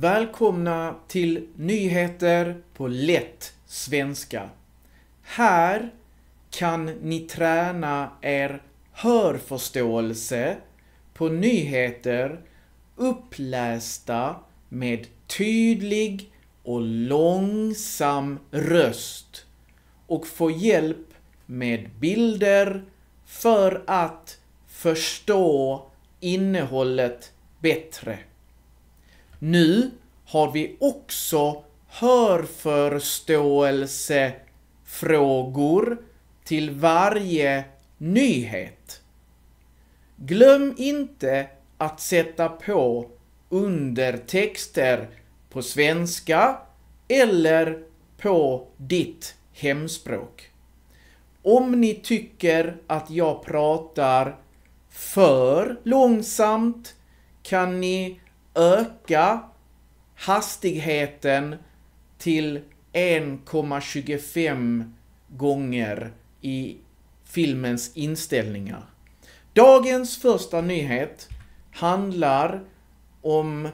Välkomna till nyheter på lätt svenska. Här kan ni träna er hörförståelse på nyheter upplästa med tydlig och långsam röst och få hjälp med bilder för att förstå innehållet bättre. Nu har vi också hörförståelsefrågor till varje nyhet. Glöm inte att sätta på undertexter på svenska eller på ditt hemspråk. Om ni tycker att jag pratar för långsamt kan ni öka hastigheten till 1,25 gånger i filmens inställningar. Dagens första nyhet handlar om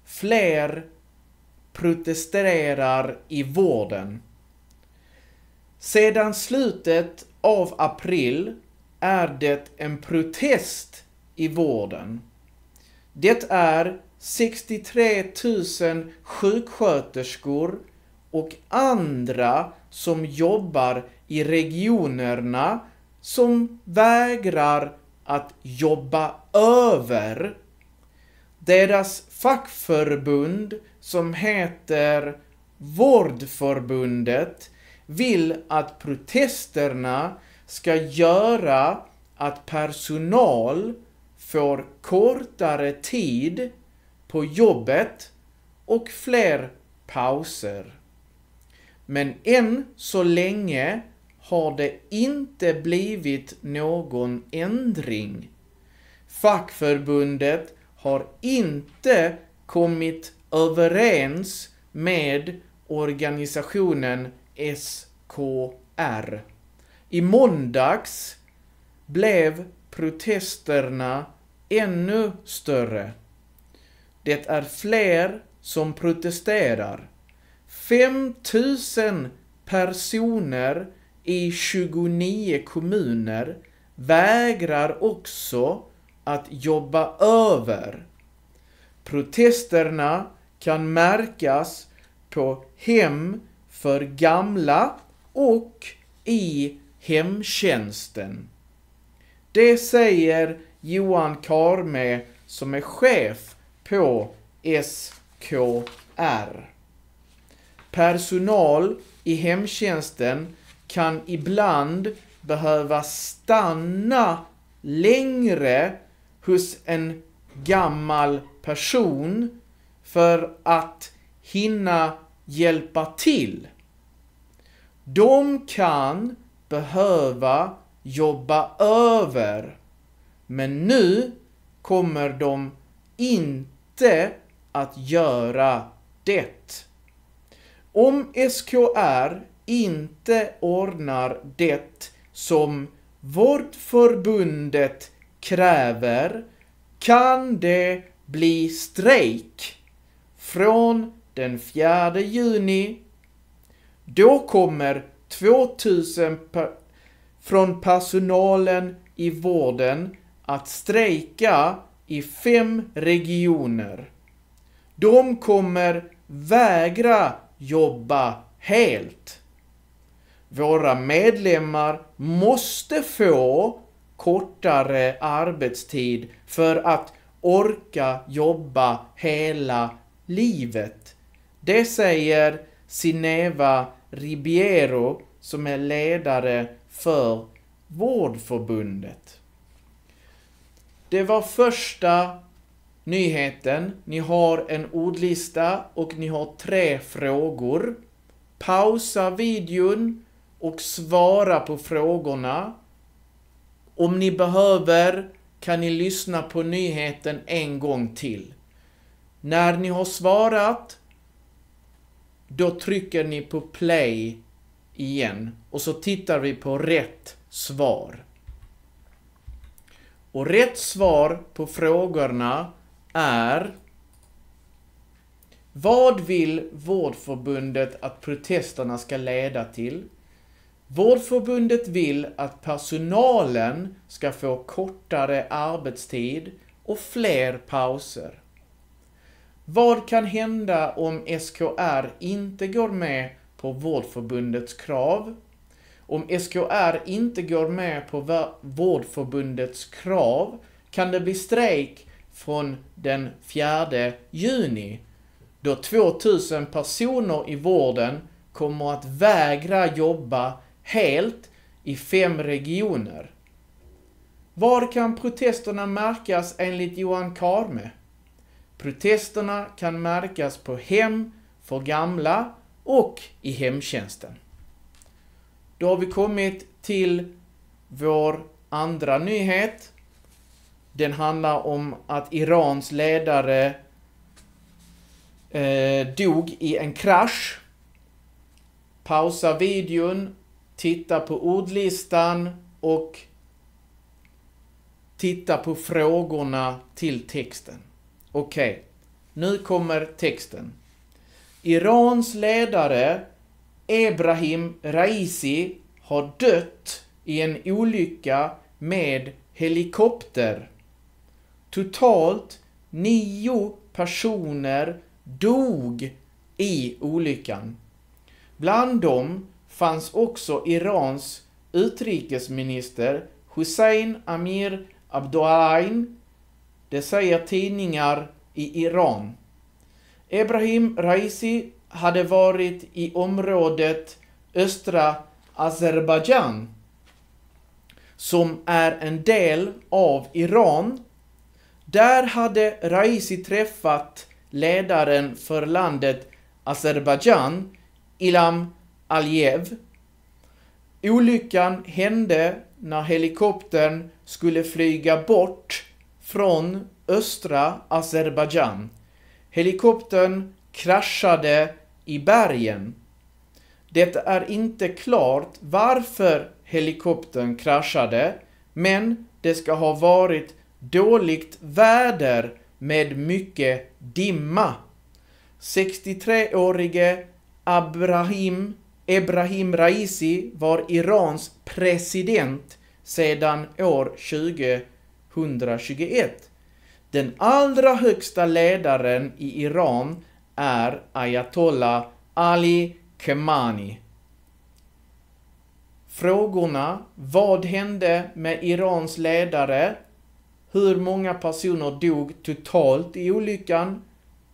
fler protesterar i vården. Sedan slutet av april är det en protest i vården. Det är 63 000 sjuksköterskor och andra som jobbar i regionerna som vägrar att jobba över. Deras fackförbund som heter Vårdförbundet vill att protesterna ska göra att personal får kortare tid på jobbet och fler pauser. Men än så länge har det inte blivit någon ändring. Fackförbundet har inte kommit överens med organisationen SKR. I måndags blev protesterna ännu större. Det är fler som protesterar. 5 000 personer i 29 kommuner vägrar också att jobba över. Protesterna kan märkas på hem för gamla och i hemtjänsten. Det säger Johan Karme som är chef på SKR. Personal i hemtjänsten kan ibland behöva stanna längre hos en gammal person för att hinna hjälpa till. De kan behöva jobba över, men nu kommer de inte att göra det. Om SKR inte ordnar det som Vårdförbundet kräver kan det bli strejk från den 4 juni. Då kommer 2000 från personalen i vården att strejka i 5 regioner. De kommer vägra jobba helt. Våra medlemmar måste få kortare arbetstid för att orka jobba hela livet. Det säger Sineva Ribeiro som är ledare för Vårdförbundet. Det var första nyheten. Ni har en ordlista och ni har 3 frågor. Pausa videon och svara på frågorna. Om ni behöver kan ni lyssna på nyheten en gång till. När ni har svarat, då trycker ni på play igen och så tittar vi på rätt svar. Och rätt svar på frågorna är Vad vill Vårdförbundet att protesterna ska leda till? Vårdförbundet vill att personalen ska få kortare arbetstid och fler pauser. Vad kan hända om SKR inte går med på Vårdförbundets krav? Om SKR inte går med på Vårdförbundets krav kan det bli strejk från den 4 juni, då 2000 personer i vården kommer att vägra jobba helt i 5 regioner. Var kan protesterna märkas enligt Johan Karme? Protesterna kan märkas på hem för gamla och i hemtjänsten. Då har vi kommit till vår andra nyhet. Den handlar om att Irans ledare dog i en krasch. Pausa videon, titta på ordlistan och titta på frågorna till texten. Okej, nu kommer texten. Irans ledare Ebrahim Raisi har dött i en olycka med helikopter. Totalt 9 personer dog i olyckan. Bland dem fanns också Irans utrikesminister Hussein Amir Abdollahian. Det säger tidningar i Iran. Ebrahim Raisi hade varit i området östra Azerbaijan, som är en del av Iran. Där hade Raisi träffat ledaren för landet Azerbaijan, Ilham Aliyev. Olyckan hände när helikoptern skulle flyga bort från östra Azerbaijan. Helikoptern kraschade i bergen. Det är inte klart varför helikoptern kraschade, men det ska ha varit dåligt väder med mycket dimma. 63-årige Ebrahim Raisi var Irans president sedan år 2021. Den allra högsta ledaren i Iran är Ayatollah Ali Khamenei. Frågorna: vad hände med Irans ledare? Hur många personer dog totalt i olyckan?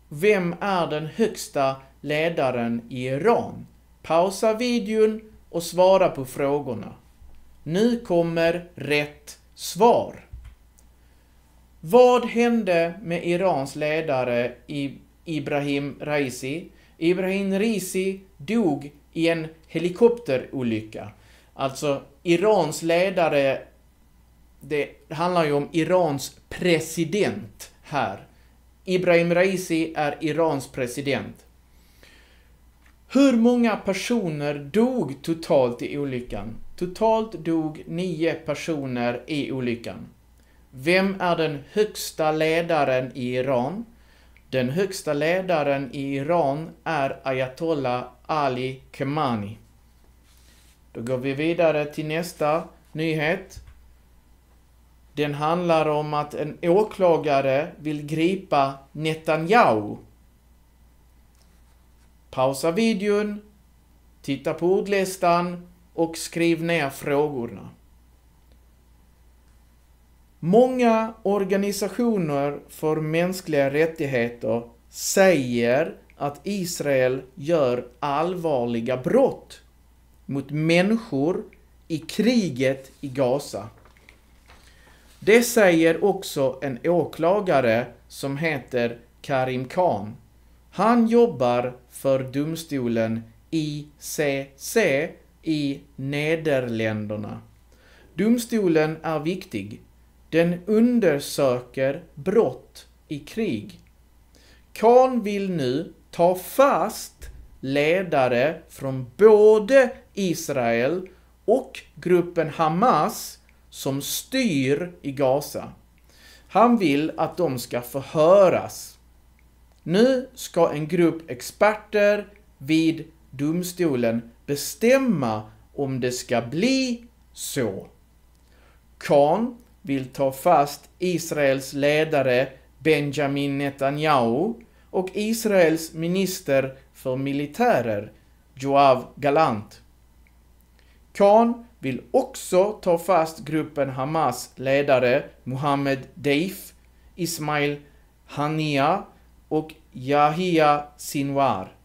Vem är den högsta ledaren i Iran? Pausa videon och svara på frågorna. Nu kommer rätt svar. Vad hände med Irans ledare Ebrahim Raisi? Ebrahim Raisi dog i en helikopterolycka. Alltså Irans ledare, det handlar ju om Irans president här. Ebrahim Raisi är Irans president. Hur många personer dog totalt i olyckan? Totalt dog 9 personer i olyckan. Vem är den högsta ledaren i Iran? Den högsta ledaren i Iran är Ayatollah Ali Khamenei. Då går vi vidare till nästa nyhet. Den handlar om att en åklagare vill gripa Netanyahu. Pausa videon, titta på ordlistan och skriv ner frågorna. Många organisationer för mänskliga rättigheter säger att Israel gör allvarliga brott mot människor i kriget i Gaza. Det säger också en åklagare som heter Karim Khan. Han jobbar för domstolen ICC i Nederländerna. Domstolen är viktig. Den undersöker brott i krig. Khan vill nu ta fast ledare från både Israel och gruppen Hamas som styr i Gaza. Han vill att de ska förhöras. Nu ska en grupp experter vid domstolen bestämma om det ska bli så. Khan vill ta fast Israels ledare Benjamin Netanyahu och Israels minister för militärer Yoav Gallant. Khan vill också ta fast gruppen Hamas ledare Mohammed Deif, Ismail Hania och Yahya Sinwar.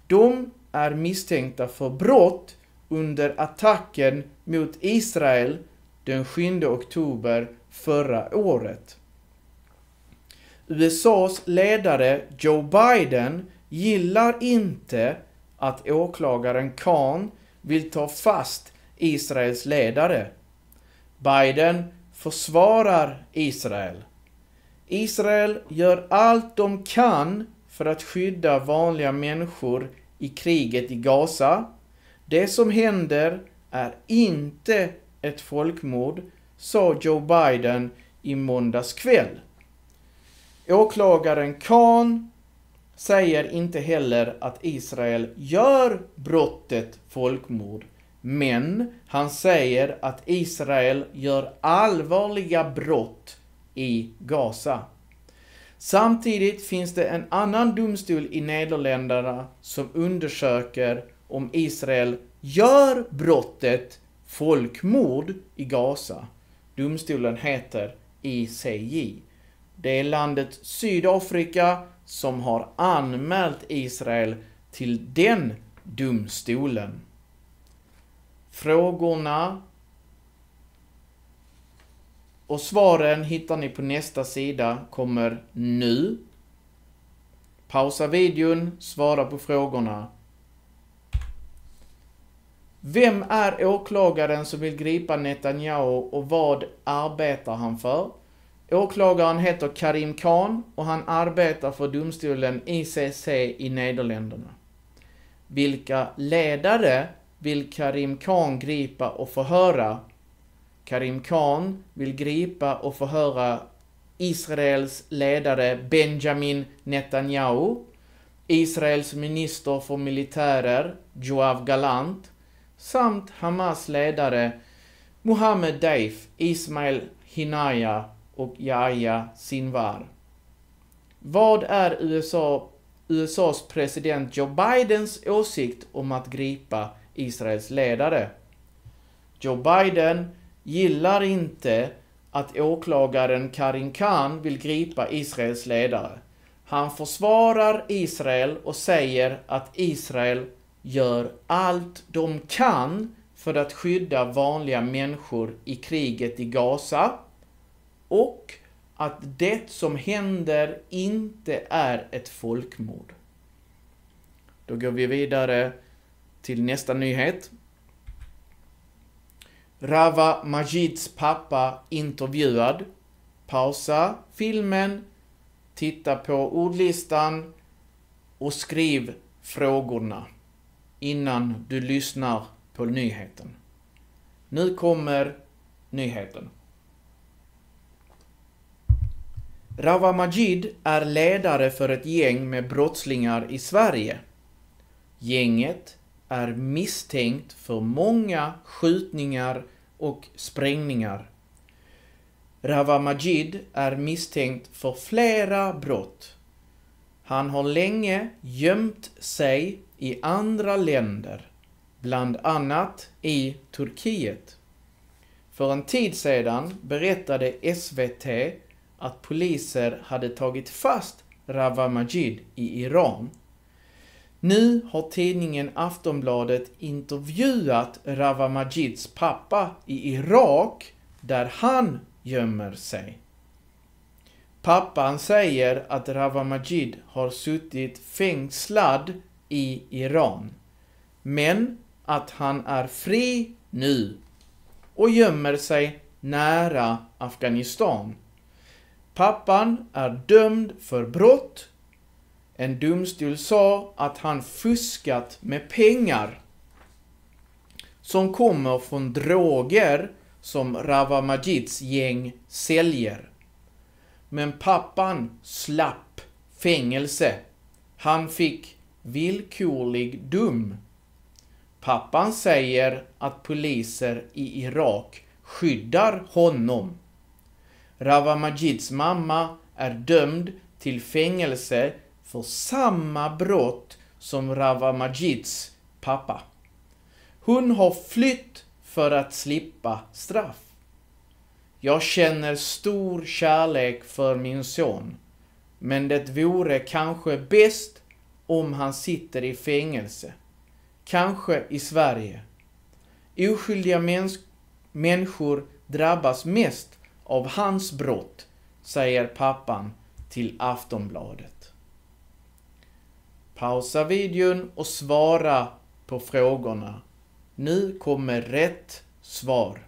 De är misstänkta för brott under attacken mot Israel den 7 oktober förra året. USAs ledare Joe Biden gillar inte att åklagaren Khan vill ta fast Israels ledare. Biden försvarar Israel. Israel gör allt de kan för att skydda vanliga människor i kriget i Gaza. Det som händer är inte ett folkmord, sa Joe Biden i måndags kväll. Åklagaren Khan säger inte heller att Israel gör brottet folkmord, men han säger att Israel gör allvarliga brott i Gaza. Samtidigt finns det en annan domstol i Nederländerna som undersöker om Israel gör brottet folkmord i Gaza. Domstolen heter ICJ. Det är landet Sydafrika som har anmält Israel till den domstolen. Frågorna och svaren hittar ni på nästa sida, kommer nu. Pausa videon, svara på frågorna. Vem är åklagaren som vill gripa Netanyahu och vad arbetar han för? Åklagaren heter Karim Khan och han arbetar för domstolen ICC i Nederländerna. Vilka ledare vill Karim Khan gripa och förhöra? Karim Khan vill gripa och förhöra Israels ledare Benjamin Netanyahu, Israels minister för militärer Yoav Gallant samt Hamas ledare Mohammed Deif, Ismail Hania och Yahya Sinwar. Vad är USAs president Joe Bidens åsikt om att gripa Israels ledare? Joe Biden gillar inte att åklagaren Karim Khan vill gripa Israels ledare. Han försvarar Israel och säger att Israel gör allt de kan för att skydda vanliga människor i kriget i Gaza och att det som händer inte är ett folkmord. Då går vi vidare till nästa nyhet. Rawa Majids pappa intervjuad. Pausa filmen, titta på ordlistan och skriv frågorna innan du lyssnar på nyheten. Nu kommer nyheten. Rawa Majid är ledare för ett gäng med brottslingar i Sverige. Gänget är misstänkt för många skjutningar och sprängningar. Rawa Majid är misstänkt för flera brott. Han har länge gömt sig i andra länder, bland annat i Turkiet. För en tid sedan berättade SVT att poliser hade tagit fast Rawa Majid i Iran. Nu har tidningen Aftonbladet intervjuat Rawa Majids pappa i Irak, där han gömmer sig. Pappan säger att Rawa Majid har suttit fängslad i Iran, men att han är fri nu och gömmer sig nära Afghanistan. Pappan är dömd för brott. En domstol sa att han fuskat med pengar som kommer från droger som Rawa Majids gäng säljer. Men pappan slapp fängelse. Han fick villkorlig dom. Pappan säger att poliser i Irak skyddar honom. Rawa Majids mamma är dömd till fängelse för samma brott som Rawa Majids pappa. Hon har flytt för att slippa straff. Jag känner stor kärlek för min son, men det vore kanske bäst om han sitter i fängelse. Kanske i Sverige. Oskyldiga människor drabbas mest av hans brott, säger pappan till Aftonbladet. Pausa videon och svara på frågorna. Nu kommer rätt svar.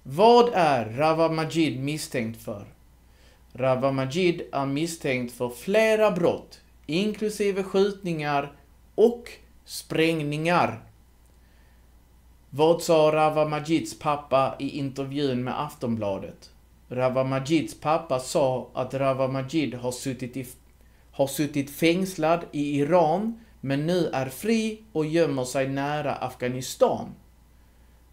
Vad är Rawa Majid misstänkt för? Rawa Majid är misstänkt för flera brott, inklusive skjutningar och sprängningar. Vad sa Rawa Majids pappa i intervjun med Aftonbladet? Rawa Majids pappa sa att Rawa Majid har suttit fängslad i Iran, men nu är fri och gömmer sig nära Afghanistan.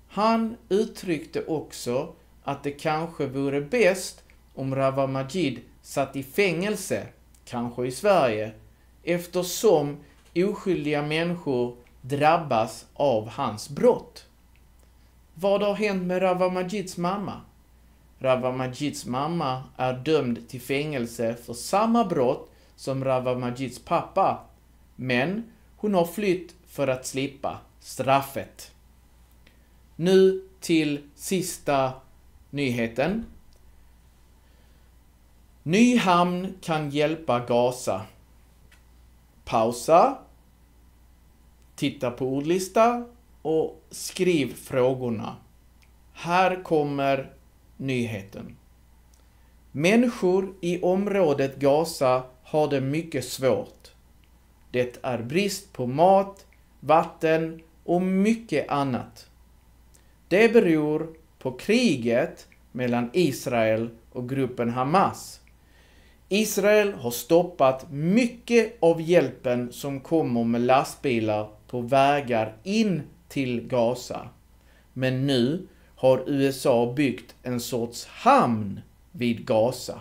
Han uttryckte också att det kanske vore bäst om Rawa Majid satt i fängelse, kanske i Sverige, eftersom oskyldiga människor drabbas av hans brott. Vad har hänt med Rawa Majids mamma? Rawa Majids mamma är dömd till fängelse för samma brott som Rawa Majids pappa, men hon har flytt för att slippa straffet. Nu till sista nyheten. Ny hamn kan hjälpa Gaza. Pausa. Titta på ordlista och skriv frågorna. Här kommer nyheten. Människor i området Gaza har det mycket svårt. Det är brist på mat, vatten och mycket annat. Det beror på kriget mellan Israel och gruppen Hamas. Israel har stoppat mycket av hjälpen som kommer med lastbilar på vägar in till Gaza. Men nu har USA byggt en sorts hamn vid Gaza.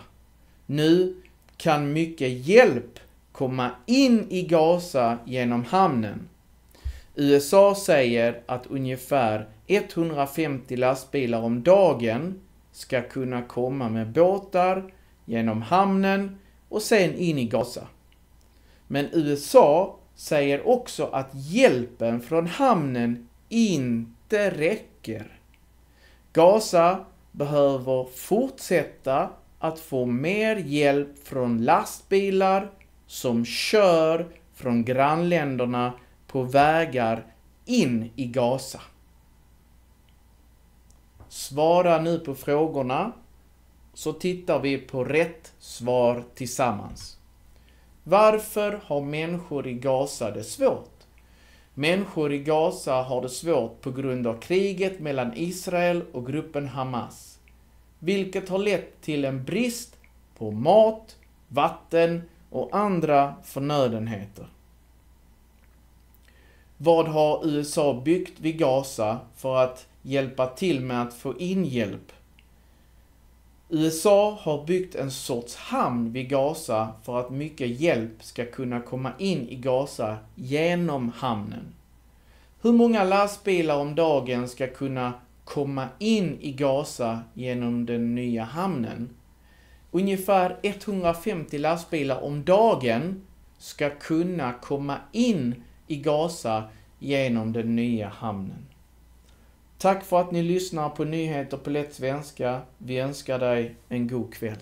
Nu kan mycket hjälp komma in i Gaza genom hamnen. USA säger att ungefär 150 lastbilar om dagen ska kunna komma med båtar genom hamnen och sen in i Gaza. Men USA säger också att hjälpen från hamnen inte räcker. Gaza behöver fortsätta att få mer hjälp från lastbilar som kör från grannländerna på vägar in i Gaza. Svara nu på frågorna så tittar vi på rätt svar tillsammans. Varför har människor i Gaza det svårt? Människor i Gaza har det svårt på grund av kriget mellan Israel och gruppen Hamas, vilket har lett till en brist på mat, vatten och andra förnödenheter. Vad har USA byggt vid Gaza för att hjälpa till med att få in hjälp? USA har byggt en sorts hamn vid Gaza för att mycket hjälp ska kunna komma in i Gaza genom hamnen. Hur många lastbilar om dagen ska kunna komma in i Gaza genom den nya hamnen? Ungefär 150 lastbilar om dagen ska kunna komma in i Gaza genom den nya hamnen. Tack för att ni lyssnar på nyheter på lätt svenska. Vi önskar dig en god kväll.